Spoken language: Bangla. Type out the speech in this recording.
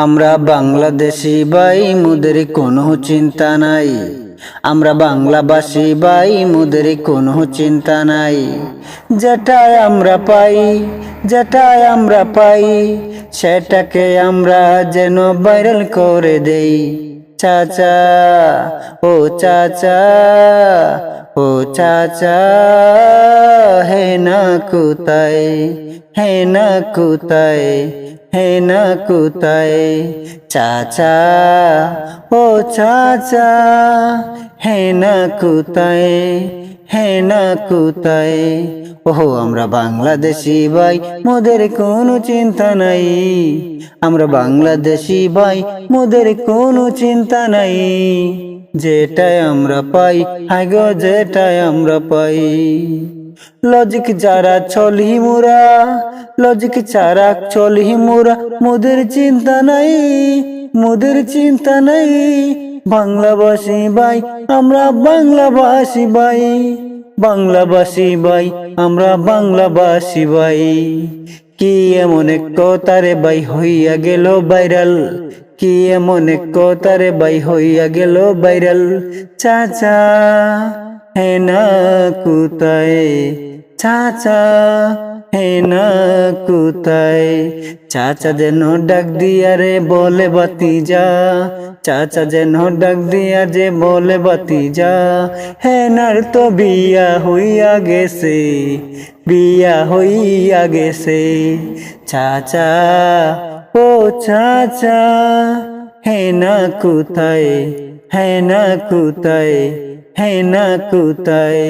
আমরা বাংলাদেশি ভাই, মোদের কোনো চিন্তা নাই। আমরা বাংলাভাষী ভাই, মোদের কোনো চিন্তা নাই। যেটাই আমরা পাই, যেটাই আমরা পাই, সেটাকে আমরা যেন ভাইরাল করে দেই। চাচা, ও চাচা, ও চাচা, হে না কোথায়, হে না কোথায়, হে না কোথায়। চাচা, ও চাচা, হে না কোথায়, হে না কোথায়। ওহো আমরা বাংলাদেশি ভাই, মোদের কোনো চিন্তা নাই। আমরা বাংলাদেশি ভাই, মোদের কোনো চিন্তা নাই। যেটাই আমরা পাই, হায় গো যেটাই আমরা পাই। লজিক যারা চলি মোরা, লজিক ছাড়া চলি মোরা, মোদের চিন্তা নাই, মোদের চিন্তা নাই। বাংলাভাষী ভাই, আমরা বাংলাভাষী ভাই, বাংলাভাষী ভাই, আমরা বাংলাভাষী ভাই। কি এমন এক কথারে ভাই হইয়া গেল ভাইরাল, কি এমন এক কথারে ভাই হইয়া গেল ভাইরাল। চাচা, হে না কোথায়, চাচা, হে না কোথায়। চাচা যেন ডাক দিয়া রে বলে বাতিজা, চাচা যেন ডাক দিয়া যে বলে বাতিজা। হেনার তো বিয়া হইয়া গেছে, বিয়া হইয়া গেছে। চাচা, ও চাচা, হে না কোথায়, হে না কোথায়, হে না কোথায়।